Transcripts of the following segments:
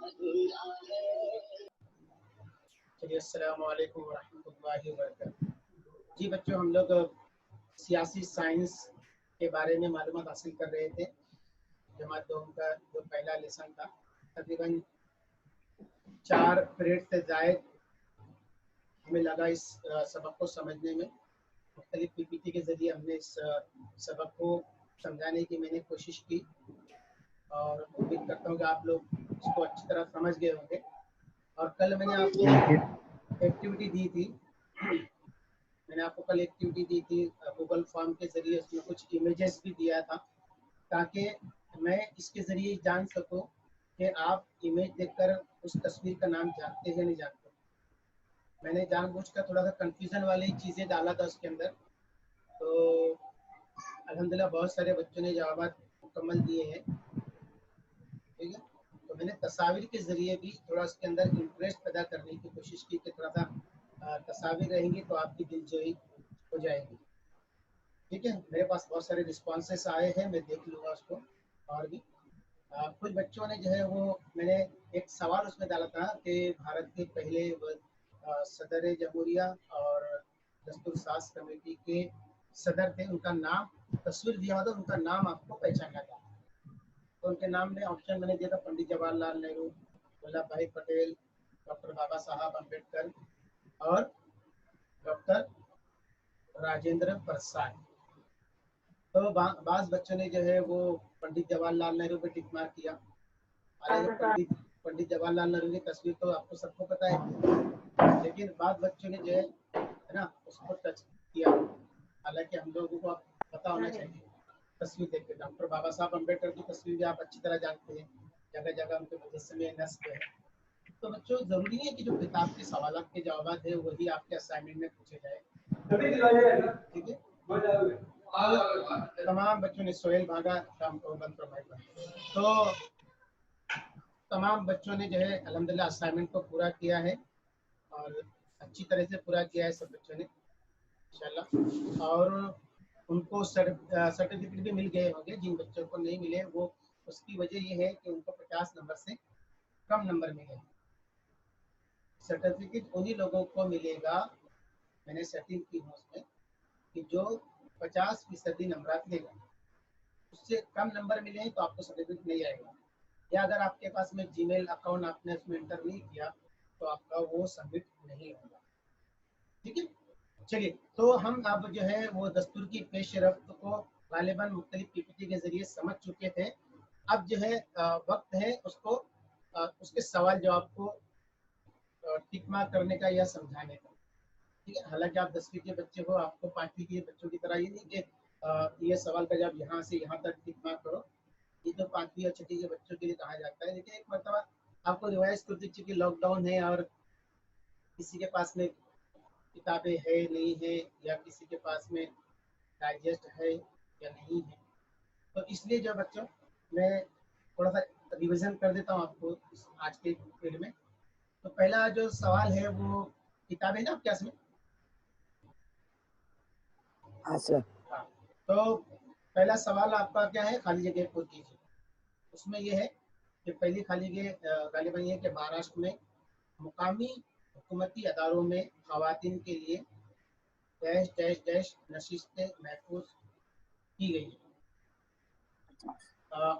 चलिए, अस्सलाम वालेकुम वरहमतुल्लाहि वबरकातुहू। जी बच्चों, हम लोग सियासी साइंस के बारे में मालूमात हासिल कर रहे थे। जमात दो का जो पहला लेसन था, तकरीबन 4 पीरियड से ज़ायद हमें लगा इस सबक को समझने में। मुख्तलिफ पीपीटी के ज़रिए हमने इस सबक को समझाने की मैंने कोशिश की और उम्मीद करता हूँ कि आप लोग इसको अच्छी तरह समझ गए होंगे। और कल मैंने आपको एक्टिविटी दी थी, मैंने आपको कल एक्टिविटी दी थी गूगल फॉर्म के ज़रिए। उसमें कुछ इमेजेस भी दिया था ताकि मैं इसके ज़रिए जान सकूं कि आप इमेज देखकर उस तस्वीर का नाम जानते हैं या नहीं जानते। मैंने जानबूझकर थोड़ा सा कंफ्यूजन वाली चीज़ें डाला था उसके अंदर, तो अल्हम्दुलिल्लाह बहुत सारे बच्चों ने जवाब मुकम्मल दिए हैं। ठीक है, तो मैंने तस्वीर के ज़रिए भी थोड़ा उसके अंदर इंटरेस्ट पैदा करने की कोशिश की कि थोड़ा सा तस्वीर रहेंगी तो आपकी दिलजोई हो जाएगी। ठीक है, मेरे पास बहुत सारे रिस्पॉन्सेस आए हैं, मैं देख लूँगा उसको। और भी कुछ बच्चों ने जो है वो, मैंने एक सवाल उसमें डाला था कि भारत के पहले सदर जमहूरिया और दस्तूर साज कमेटी के सदर थे, उनका नाम तस्वीर दिया हुआ था, उनका नाम आपको पहचानना था। तो उनके नाम में ऑप्शन मैंने दिया था पंडित जवाहरलाल नेहरू, वल्लभ भाई पटेल, डॉक्टर बाबा साहब अम्बेडकर और डॉक्टर राजेंद्र प्रसाद। तो बाज़ बच्चों ने जो है वो पंडित जवाहरलाल नेहरू पे टिक मार्क किया। हालांकि पंडित जवाहरलाल नेहरू की तस्वीर तो आपको सबको पता है, लेकिन बाद बच्चों ने जो है ना उसको टच किया। हालांकि हम लोगों को पता होना चाहिए तस्वीर देख के। डॉक्टर बाबा साहब अम्बेडकर की तस्वीर भी आप अच्छी तरह जानते हैं, जगह जगह उनके मुजस्समे नस्ब है। तो बच्चों, जरूरी है कि जो किताब के सवाल के जवाब है वही आपके असाइनमेंट में पूछे जाए। ठीक है, तमाम बच्चों ने सोहेल भागा काम को बंद तो तमाम बच्चों ने जो है अल्हम्दुलिल्लाह असाइनमेंट को पूरा किया है और अच्छी तरह से पूरा किया है सब बच्चों ने इंशाल्लाह। और उनको सर्टिफिकेट भी मिल गए होंगे। जिन बच्चों को नहीं मिले वो, उसकी वजह ये है कि उनको 50 नंबर से कम नंबर मिले। सर्टिफिकेट उन्हीं लोगों को मिलेगा, मैंने सेटिंग की है उसमें, कि जो 50% नंबर लेगा। उससे कम नंबर मिले हैं तो आपको सर्टिफिकेट नहीं आएगा, या अगर आपके पास में जीमेल अकाउंट आपने उसमें एंटर नहीं किया तो आपका वो सबमिट नहीं होगा। ठीक है, चलिए, तो हम अब जो है वो दस्तूर की पेशरफ्त को गालिबन मुख्तलिफ पीपीटी के जरिए समझ चुके थे। अब जो है वक्त है उसको उसके सवाल जवाब को टिक मार्क करने का या समझाने का। ठीक है, हालांकि आप 10वीं के बच्चे हो, आपको 5वीं के बच्चों की तरह ये नहीं कि ये सवाल का जवाब यहाँ से यहाँ तक टिक मार्क करो। ये तो 5वीं और 6वीं के बच्चों के लिए कहा जाता है। लेकिन एक मरतबा आपको रिवाइज कर दीजिए कि लॉकडाउन है और किसी के पास में किताबें है नहीं है, या किसी के पास में डाइजेस्ट है या नहीं है। तो इसलिए जो बच्चों, मैं थोड़ा सा रिवीजन कर देता हूँ आपको इस आज के पीरियड में। तो पहला जो सवाल है वो, किताबें ना आपके पास में? हाँ सर। हाँ, तो पहला सवाल आपका क्या है, खाली जगह पूरी कीजिए। उसमें ये है कि पहली खाली जगह गालिबन ये है कि महाराष्ट्र में मुकामी हुकूमती अदारों में खवातीन के लिए डैश डैश डैश नशिस्तें महफूज की गई है।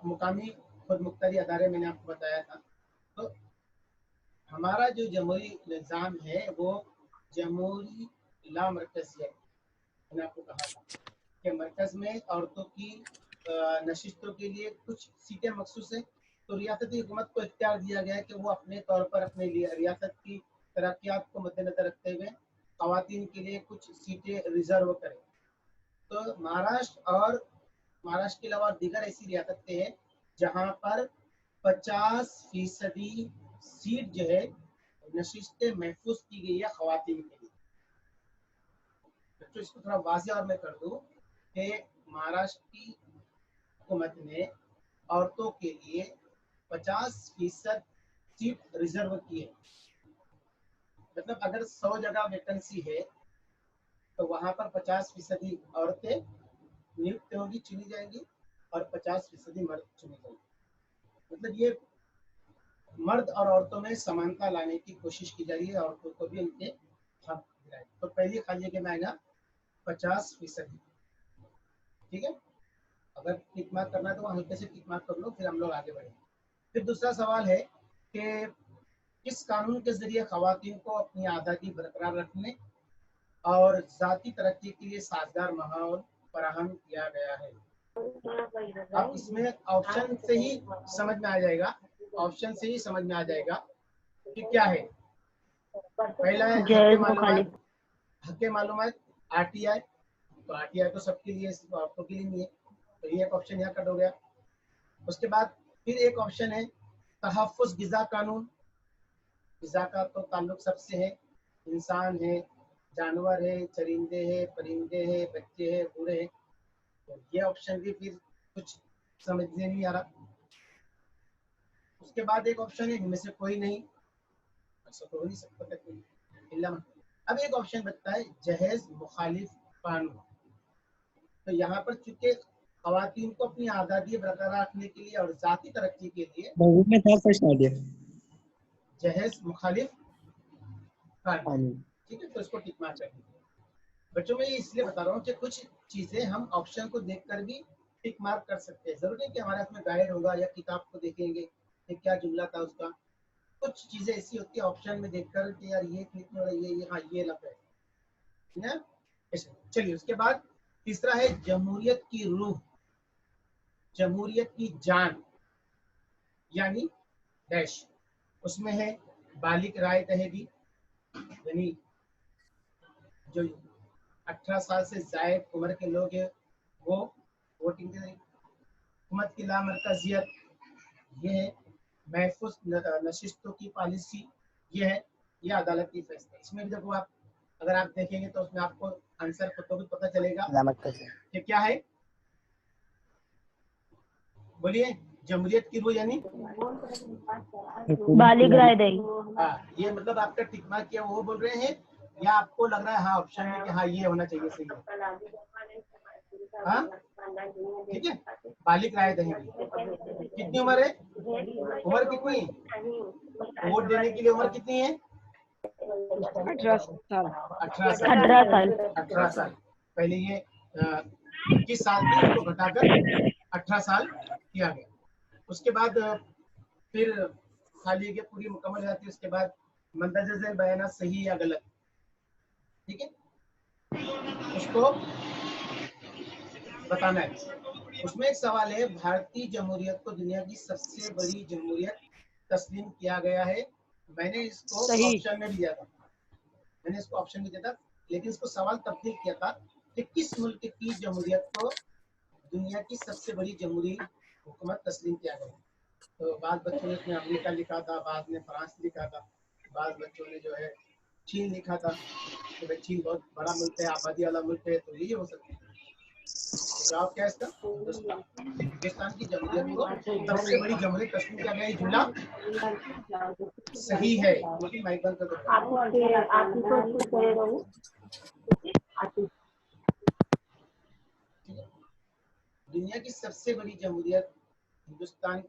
मुकामी खुद मुख्तारी अदारे मैंने आपको बताया था। तो हमारा जो जमहूरी निज़ाम है वो जमहूरी लामरकज़ियत, मैंने आपको कहा था कि मरकज़ में औरतों की नशिस्तों के लिए कुछ सीटें मखसूस हैं। तो रियासती हुकूमत को इख्तियार दिया गया है कि वो अपने तौर पर अपने लिए रियासत की तरक्यात को मद्देनजर रखते हुए खवातीन के लिए कुछ सीटें रिजर्व करें। तो महाराष्ट्र के अलावा दीगर ऐसी रियासतें हैं जहाँ पर 50% सीट जो है नशिस्तें महफूज की गई है खवातीन के लिए। तो इसको थोड़ा वाज़ेह और मैं कर दूं कि महाराष्ट्र की हुकूमत ने औरतों के लिए 50% सीट रिजर्व की है। मतलब अगर 100 जगह वैकेंसी है तो वहां पर 50% औरतें नियुक्त होंगी, चुनी जाएंगी, और 50% मर्द चुने जाएंगे। मतलब ये मर्द और औरतों में समानता लाने की कोशिश की जा रही है, औरतों को भी उनके हक दिलाए। तो पहली खाली जगह में आएगा 50%। ठीक है, अगर टिक मार्क करना है तो हल्के से टिक मार्क कर लो, फिर हम लोग आगे बढ़े। फिर दूसरा सवाल है कि किस कानून के जरिए खवातीन को अपनी आज़ादी बरकरार रखने और जाती तरक्की के लिए साजगार माहौल फराहम किया गया है। अब इसमें ऑप्शन से ही समझ में आ जाएगा, ऑप्शन से ही समझ में आ जाएगा कि क्या है। पहला है हक़ मालूमात RTI। तो RTI तो सबके लिए, सिर्फ औरतों के लिए नहीं है, तो ये एक ऑप्शन यहाँ कट हो गया। उसके बाद फिर एक ऑप्शन है तहफ़्फ़ुज़ ग़िज़ा कानून। ग़िज़ा का तो ताल्लुक सबसे है, इंसान है, जानवर है, चरिंदे हैं, परिंदे हैं, बच्चे हैं, बूढ़े हैं। तो ये ऑप्शन भी फिर कुछ समझने नहीं आ रहा। उसके बाद एक ऑप्शन है इनमें से कोई नहीं, ऐसा तो हो नहीं सकता कोई। अब एक ऑप्शन बचता है जहेज मुखालिफ कानून। तो यहाँ पर चूंकि खवातीन को अपनी आज़ादी बरकरार रखने के लिए और जाती तरक्की के लिए जहेज मुखालिफ कानून, ठीक है, तो इसको टिक मार कर दीजिए। बच्चों में ये इसलिए बता रहा हूँ कि कुछ चीजें हम ऑप्शन को देखकर भी टिक मार्क कर सकते हैं। जरूरी है कि हमारे हाथ में गाइड होगा या किताब को देखेंगे कि क्या जुमला था उसका। कुछ चीजें ऐसी होती है ऑप्शन में देखकर कि यार ये क्लिक हो रही है, ये हाँ ये लग है ना। चलिए, उसके बाद तीसरा है जमहूरियत की रूह, जमहूरियत की जान, यानी डैश। उसमें है बालिग राय दहेगी, यानी जो 18 साल से जायद उम्र के लोग हैं वो वोटिंग करें। हुकूमत की लामरकजियत, ये है। महफूज नशिस्तों की पॉलिसी, ये है। ये अदालत की फैसला। इसमें भी देखो आप, अगर आप देखेंगे तो उसमें आपको आंसर को तो भी पता चलेगा कि क्या है। बोलिए, जमहूरियत की रूह यानी बालिग राय दही। हाँ, ये मतलब आपका टिक मार्क किया वो बोल रहे हैं, या आपको लग रहा है हाँ ऑप्शन में कि हाँ ये होना चाहिए, सही है। हाँ ठीक है, बालिग राय दहेगी। कितनी उम्र है, उम्र कितनी, वोट देने के लिए उम्र कितनी है? 18 साल। 18 साल। पहले ये 21 साल थी, उसको घटाकर 18 साल किया गया। उसके बाद फिर खाली जगह पूरी मुकम्मल हो जाती है। उसके बाद मंदरजा झैल बयाना सही या गलत, ठीक है, उसको बताना है। उसमें एक सवाल है, भारतीय जमहूरियत को दुनिया की सबसे बड़ी जमहूरियत तस्लीम किया गया है। मैंने इसको ऑप्शन में दिया था, मैंने इसको ऑप्शन में दिया था, लेकिन इसको सवाल तब्दील किया था कि किस मुल्क की जमहूरियत को दुनिया की सबसे बड़ी जमहूरी हुकूमत तस्लीम किया गया। तो बाद बच्चों ने उसमें अमेरिका लिखा था, बाद में फ्रांस लिखा था, बाद बच्चों ने जो है चीन लिखा था कि भाई चीन बहुत बड़ा मुल्क है, आबादी वाला मुल्क है, तो यही हो सकता है। जवाब क्या है इसका? हिंदुस्तान की जमहूरियत को सबसे बड़ी जमहूरियत तस्लीम किया गया। ये जुमला सही है, लेकिन माइक बंद कर दो। दुनिया की सबसे बड़ी जमहूरियत हिंदुस्तान,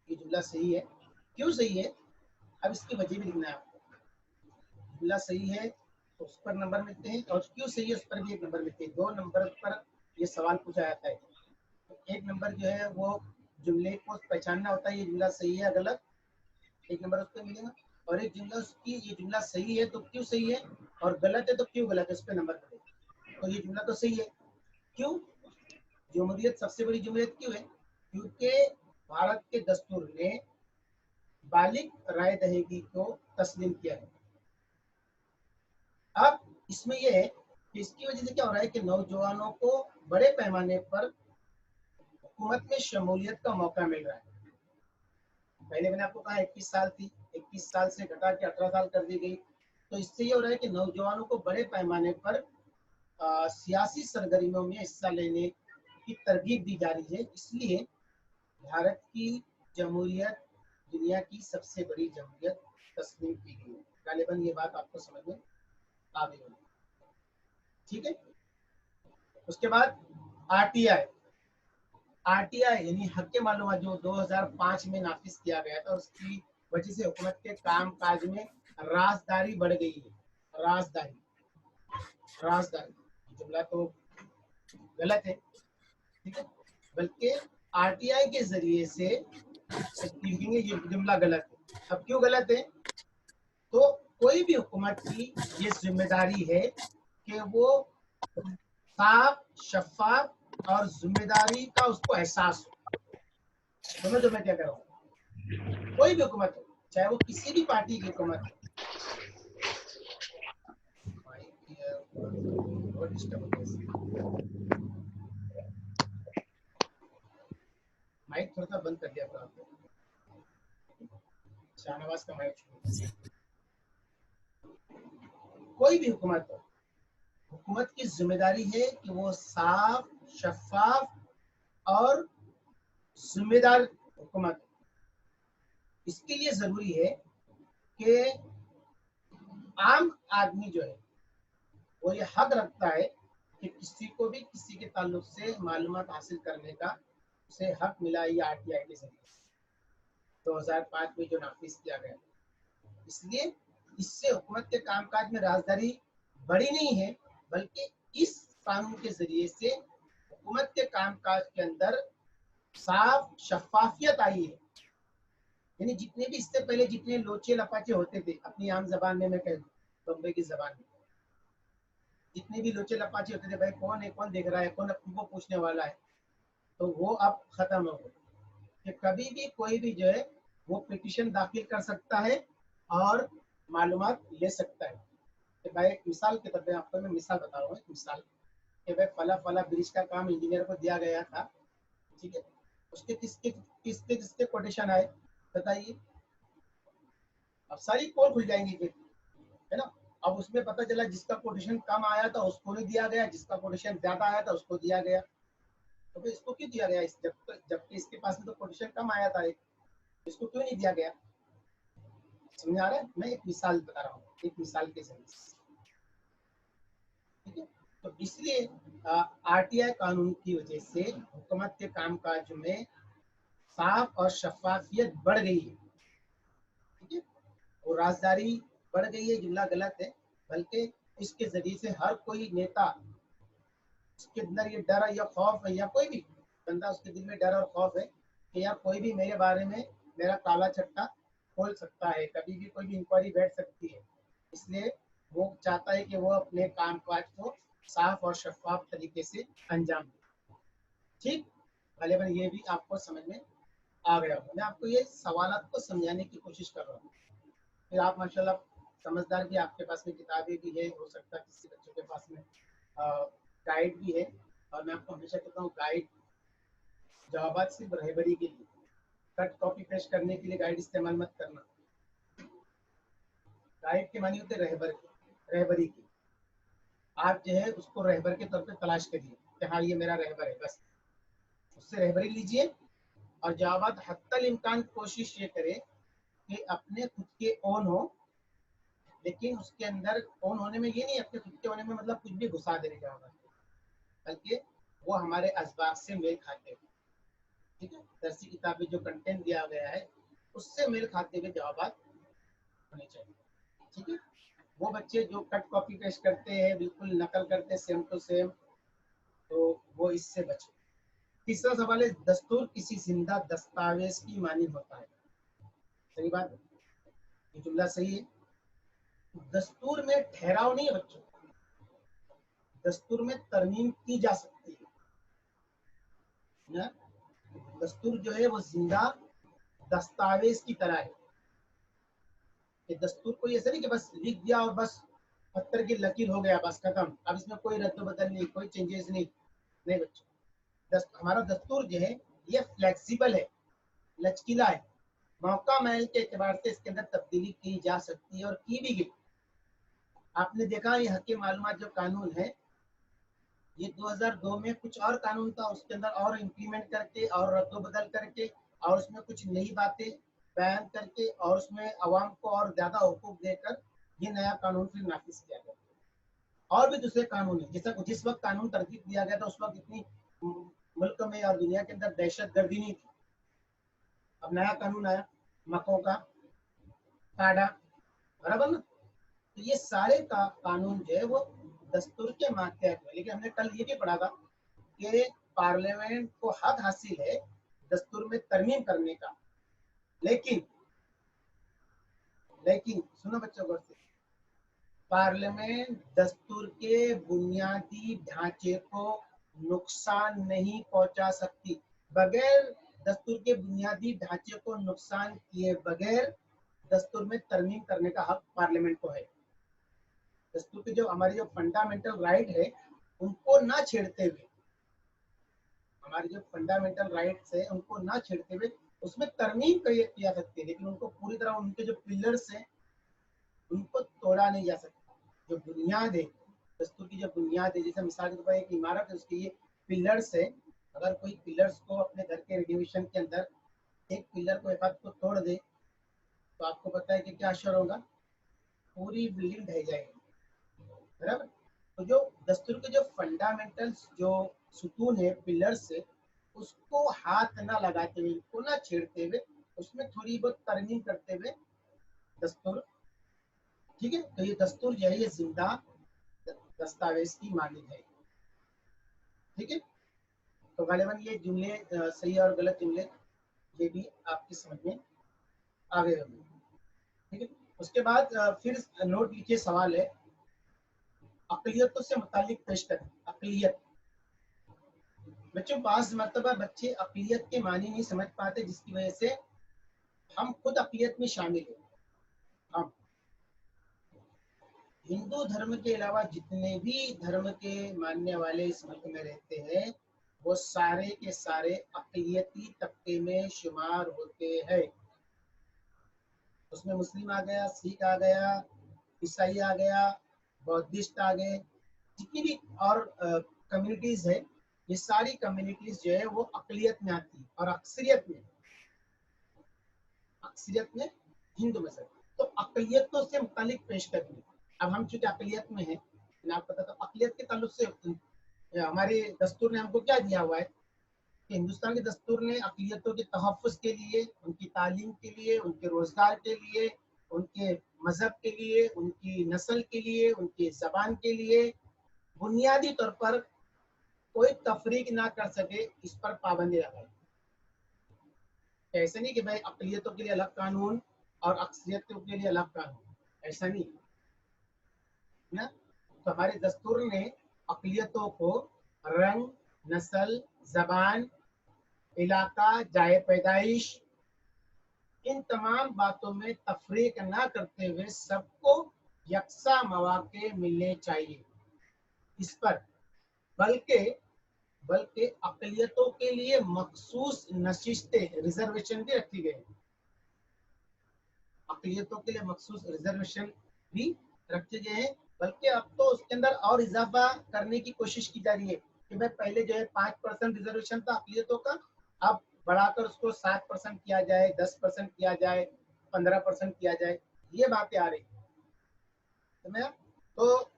ये जुमला सही है। क्यों सही है, अब इसकी वजह भी लिखना है आपको। जुमला सही है तो उस पर नंबर मिलते हैं, और क्यों सही है उस पर भी एक नंबर मिलते हैं। 2 नंबर पर ये सवाल पूछा जाता है। तो 1 नंबर जो है वो जुमले को पहचानना होता है, ये जुमला सही है या गलत, 1 नंबर उस पर मिलेगा। और एक जुमला उसकी, ये जुमला सही है तो क्यों सही है, और गलत है तो क्यों गलत है, उस पर नंबर मिलेगा। तो ये जुमला तो सही है। क्यों जमहूरियत सबसे बड़ी जमहूरियत क्यों है? क्योंकि भारत के दस्तूर ने बालिग राय दहेगी को तस्लीम किया है। अब इसमें यह है कि इसकी वजह से क्या हो रहा है कि नौजवानों को बड़े पैमाने पर हुकूमत में शमूलियत का मौका मिल रहा है। पहले मैंने आपको कहा 21 साल थी, 21 साल से घटा के 18 साल कर दी गई। तो इससे ये हो रहा है कि नौजवानों को बड़े पैमाने पर सियासी सरगर्मियों में हिस्सा लेने की तरगीब दी जा रही है। इसलिए भारत की जमहूरियत दुनिया की सबसे बड़ी जमहूरियत तस्लीम की गई है। गालिबन ये बात आपको समझ में आ गई होगी, ठीक है। उसके बाद RTI, RTI यानी हक़ मालूमात जो 2005 में नाफिज किया गया था, उसकी वजह से हुकूमत के काम काज में राजदारी बढ़ गई है। राजदारी राजदारी जुमला तो गलत है, ठीक है, बल्कि आरटीआई के जरिए से देखेंगे ये जुमला गलत है। अब क्यों गलत है? तो कोई भी हुकूमत की ये जिम्मेदारी है कि वो साफ, शफाफ और जिम्मेदारी का उसको एहसास हो। समझ जो मैं क्या कह रहा हूँ? कोई भी हुकूमत हो, चाहे वो किसी भी पार्टी की हुकूमत हो। माइक थोड़ा सा बंद कर दिया था आपने। शाहनवाज का माइक छोड़। कोई भी हुकूमत हो, हुकूमत की जिम्मेदारी है कि वो साफ, शफाफ और जिम्मेदार हुकूमत। इसके लिए जरूरी है कि आम आदमी जो है वो ये हक रखता है कि किसी को भी किसी के ताल्लुक से मालूमात हासिल करने का उसे हक मिला ये आरटीआई के जरिए 2005 में जो नाफिज किया गया। इसलिए इससे हुकूमत के कामकाज में राजदारी बढ़ी नहीं है, बल्कि इस कानून के जरिए से हुकूमत के कामकाज के अंदर साफ शफाफियत आई है। यानी जितने भी इससे पहले जितने लोचे लपाचे होते थे, अपनी आम जबान में मैं कह दूं, बम्बई की जबान में जितने भी लोचे लपाचे होते थे, भाई कौन है, कौन देख रहा है, कौन अपने को पूछने वाला है, तो वो अब खत्म हो गए कि कभी भी कोई भी जो है वो पिटीशन दाखिल कर सकता है और मालूमात ले सकता है। कि भाई एक मिसाल के तौर पर आपको मैं मिसाल बता रहा हूँ, एक मिसाल कि भाई फला फला ब्रिज का काम इंजीनियर को दिया गया था, ठीक है, उसके किसके किसके किसके कोटेशन आए बताइए। अब सारी पोल खुल जाएंगी फिर, है ना। अब उसमें पता चला जिसका कोटेशन कम आया था उसको नहीं दिया गया, जिसका कोटेशन ज्यादा आया था उसको दिया गया। तो फिर इसको क्यों दिया गया? जबकि इसके पास में तो कोटेशन कम आया था, इसको क्यों नहीं दिया गया? समझ आ रहा है? मैं एक मिसाल बता रहा हूँ, एक मिसाल के जरिए, ठीक है। तो इसलिए आरटीआई कानून की वजह से हुकूमत के कामकाज में साफ और शफाफियत बढ़ गई है, ठीक है, और राजदारी बढ़ गई है जुमला गलत है, बल्कि इसके जरिए से हर कोई नेता उसके अंदर ये डर या खौफ है, या कोई भी बंदा उसके दिल में डर और खौफ है कि यार कोई भी मेरे बारे में मेरा काला चट्टा खोल सकता है, कभी भी कोई भी इंक्वायरी बैठ सकती है। इसलिए वो चाहता है कि वो अपने काम काज को साफ और शफाफ तरीके से अंजाम दे। ठीक, गालिबन ये भी आपको समझ में आ गया होगा। मैं आपको ये सवालात को समझाने की कोशिश कर रहा हूँ। फिर आप माशाल्लाह समझदार भी, आपके पास में किताबें भी है, हो सकता है किसी बच्चों के पास में गाइड भी है। और मैं आपको हमेशा कहता हूँ गाइड जवाबात सिर्फ रहबरी के लिए, कट कॉपी पेस्ट करने के लिए गाइड इस्तेमाल मत करना। गाइड के मानी होते रहबर की, रहबरी की। आप जो है उसको रहबर के तौर पे तलाश करिए कि हाँ ये मेरा रहबर है, बस उससे रहबरी लीजिए। और जवाबात हत्तल इम्कान कोशिश ये करें कि अपने खुद के ओन हो, लेकिन उसके अंदर ओन होने में ये नहीं अपने खुद के होने में मतलब कुछ भी घुसा देने जवाब, बल्कि वो हमारे असबाब से मेल खाते हुए, ठीक है, दरसी किताब में जो कंटेंट दिया गया है उससे मेल खाते हुए जवाबात होने चाहिए, ठीक है। वो बच्चे जो कट कॉपी पेस्ट करते हैं, बिल्कुल नकल करते हैं सेम टू सेम, तो वो इससे बचे। तीसरा सवाल है, दस्तूर किसी जिंदा दस्तावेज की मानी होता है। सही बात है, ये जुमला सही है। दस्तूर में ठहराव नहीं है बच्चों, दस्तूर में तरमीम की जा सकती है ना। दस्तूर जो है वो जिंदा दस्तावेज की तरह है। कि दस्तूर कोई ऐसा नहीं कि बस लिख दिया और बस पत्थर की लकीर हो गया, बस खत्म, अब इसमें कोई रद्द बदल नहीं, कोई चेंजेस नहीं। नहीं बच्चों, हमारा दस्तूर जो है ये फ्लेक्सिबल है, लचकीला है, मौका महल के एतबार से इसके अंदर तब्दीली की जा सकती है और की भी गई। आपने देखा ये हक मालूमात जो कानून है, ये 2002 में कुछ और कानून था, उसके अंदर और इम्प्लीमेंट करके और रद्द बदल करके और उसमें कुछ नई बातें बयान करके और उसमें अवाम को और ज्यादा हुकूक देकर ये नया कानून फिर नाफिज किया गया। और भी दूसरे कानून है, जैसा जिस वक्त कानून तरतीब दिया गया था उस वक्त इतनी मुल्क में और दुनिया के अंदर दहशत गर्दी नहीं थी। अब नया कानून आया मक्कों का, काडा, बराबर ना। तो ये सारे कानून जो है वो दस्तूर के मातहत है। लेकिन हमने कल ये भी पढ़ा था कि पार्लियामेंट को हक हासिल है दस्तूर में तरमीम करने का, लेकिन सुनो बच्चों गौर से, पार्लियामेंट दस्तूर के बुनियादी ढांचे को नुकसान नहीं पहुंचा सकती। बगैर दस्तूर के बुनियादी ढांचे को नुकसान किए बगैर दस्तूर में तरमीम करने का हक पार्लियामेंट को है। दस्तूर के जो हमारी जो फंडामेंटल राइट है उनको ना छेड़ते हुए, हमारी जो फंडामेंटल राइट्स है उनको ना छेड़ते हुए उसमें तरमीम किया सकती है, लेकिन उनको पूरी तरह उनके जो पिलर्स हैं उनको तोड़ा नहीं जा सकता। जो बुनियाद है दस्तूर की, जो बुनियाद है, जैसे मिसाल के तौर पर एक इमारत है उसके ये पिलर्स है, अगर कोई पिलर्स को अपने घर के रिनोवेशन के अंदर एक पिलर को, एक हाथ को तोड़ दे तो आपको पता है कि क्या असर होगा, पूरी बिल्डिंग ढह जाएगी, बराबर। तो जो दस्तूर के जो फंडामेंटल्स जो सुतून है, पिलर्स है, उसको हाथ ना लगाते हुए, उनको ना छेड़ते हुए, उसमें थोड़ी बहुत तरमीम करते हुए दस्तूर, ठीक है। तो ये दस्तूर जो है ये जिंदा दस्तावेज की मानी है, ठीक है। तो गालिबन ये जुमले सही और गलत जुमले ये भी आपकी समझ में आ गए होंगे, ठीक है। उसके बाद फिर नोट लिखिए, सवाल है अकलियतों से मुतालिक पेश करें। अकलियत, बच्चों पास मरतबा बच्चे अकलियत के मानी नहीं समझ पाते, जिसकी वजह से हम खुद अकलियत में शामिल हैं। हम हिंदू धर्म के अलावा जितने भी धर्म के मानने वाले इस मुल्क में रहते हैं वो सारे के सारे अकलियती तबके में शुमार होते हैं। उसमें मुस्लिम आ गया, सिख आ गया, ईसाई आ गया, बौद्धिस्ट आ गए, जितनी भी और कम्युनिटीज है, ये सारी कम्युनिटीज जो है वो अकलियत में आती है और अक्सरियत में हिंदू मजहब। तो अकलियतों से मुतालिक पेश करनी। अब हम चूंकि अकलियत में हैं, आपको पता, तो अकलियत के ताल्लुक से हमारे दस्तूर ने हमको क्या दिया हुआ है कि हिंदुस्तान के दस्तूर ने अकलियतों के तहफ़्फ़ुज़ के लिए, उनकी तालीम के लिए, उनके रोजगार के लिए, उनके मजहब के लिए, उनकी नस्ल के लिए, उनकी जबान के लिए बुनियादी तौर पर कोई तफरीक ना कर सके, इस पर पाबंदी लगाई। ऐसा नहीं कि भाई अकलियतों के लिए अलग कानून और अक्सरियतों के लिए अलग कानून, ऐसा नहीं ना। तो हमारे दस्तूर ने अकलियतों को रंग, नस्ल, जबान, इलाका, जाए पैदाइश, इन तमाम बातों में तफरीक ना करते हुए सबको यकसा मौके मिलने चाहिए इस पर। बल्कि अकलियतों के लिए मखसूस नशिस्तें, रिजर्वेशन भी रखी गई। अकलियतों के लिए मखसूस रिजर्वेशन भी रखे गए हैं, बल्कि अब तो उसके अंदर और इजाफा करने की कोशिश की जा रही है कि भाई पहले जो है 5% रिजर्वेशन था अकलियतों का, अब बढ़ाकर उसको 7% किया जाए, 10% किया जाए, 15% किया जाए, ये बातें आ रही है। तो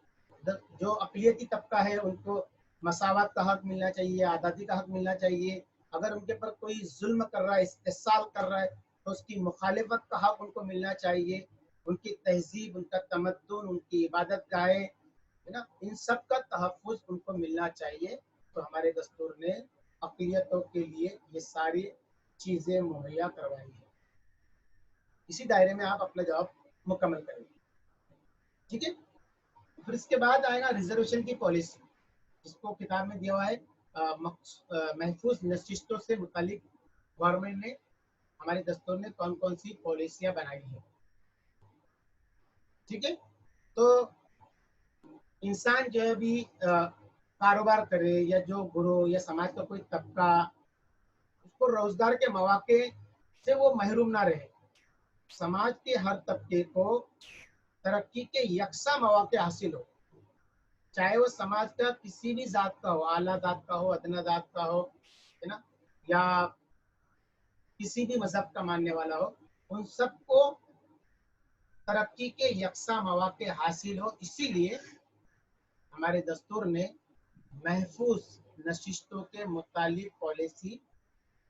जो अकलियती तबका है उनको मसावत का हक मिलना चाहिए, आज़ादी का हक मिलना चाहिए। अगर उनके पर कोई जुल्म कर रहा है, इस्तेसाल कर रहा है, तो उसकी मुखालिफत का हक उनको मिलना चाहिए। उनकी तहजीब, उनका तमद्दुन, उनकी इबादत गाहें, है ना, इन सब का तहफ़्फ़ुज़ उनको मिलना चाहिए। तो हमारे दस्तूर ने अक़लियतों के लिए ये सारी चीज़ें मुहैया करवाई हैं। इसी दायरे में आप अपना जवाब मुकम्मल करेंगे, ठीक है। फिर इसके बाद आएगा रिजर्वेशन की पॉलिसी, जिसको किताब में दिया हुआ है महफूज नशिस्तों से मुतालिक गवर्नमेंट ने, हमारे दस्तूर ने कौन कौन सी पॉलिसियां बनाई है, ठीक है। तो इंसान जो है भी कारोबार करे या जो गुरु या समाज का कोई तबका, उसको रोजगार के मौके से वो महरूम ना रहे। समाज के हर तबके को तरक्की के यकसा मौके हासिल हो, चाहे वो समाज का किसी भी जात का हो, आला जात का हो, अदना जात का हो, है ना, या किसी भी मजहब का मानने वाला हो, उन सबको तरक्की के यकसा मौके हासिल हो। इसीलिए हमारे दस्तूर ने महफूज नशिस्तों के मुतालिक पॉलिसी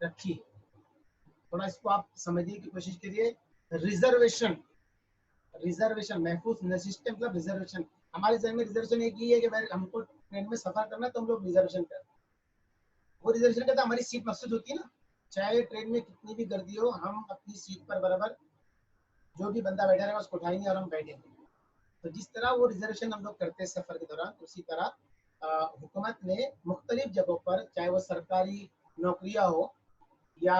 रखी है। थोड़ा इसको आप समझने की कोशिश करिए। रिजर्वेशन रिजर्वेशन, महफूज सिस्टम मतलब रिजर्वेशन। हमारे जहन में रिजर्वेशन एक ही है कि भाई हमको ट्रेन में सफर करना तो हम लोग रिजर्वेशन करते हैं। वो रिजर्वेशन करता हमारी सीट मखसूस होती है ना, चाहे ट्रेन में कितनी भी गर्दी हो, हम अपनी सीट पर बराबर जो भी बंदा बैठा रहेगा उसको उठाएंगे और हम बैठेंगे। तो जिस तरह वो रिजर्वेशन हम लोग करते हैं सफर के दौरान, उसी तरह हुकूमत ने मुख्तलिफ जगहों पर, चाहे वो सरकारी नौकरियां हो या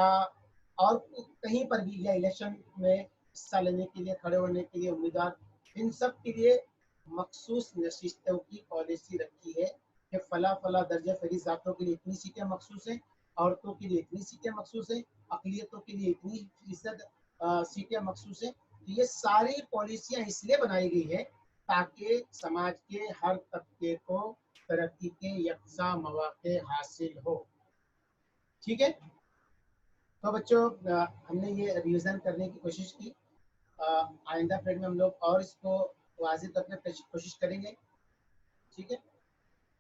और कहीं पर भी, या इलेक्शन में हिस्सा लेने के लिए, खड़े होने के लिए उम्मीदवार, इन सब के लिए मखसूस नशिस्तों की पॉलिसी रखी है कि फला फला दर्जे फहरिस्त ज़ातों के लिए इतनी सीटें मखसूस हैं, औरतों के लिए इतनी सीटें मखसूस हैं, अक़लियतों के लिए इतनी फीसद सीटें मखसूस हैं। तो ये सारी पॉलिसियाँ इसलिए बनाई गई है ताकि समाज के हर तबके को तरक्की के यकसा मौके हासिल हो। ठीक है, तो बच्चों हमने ये रिवीजन करने की कोशिश की। आइंदा पीरियड में हम लोग और इसको वाज़ेह तौर पे कोशिश करेंगे। ठीक है,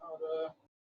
और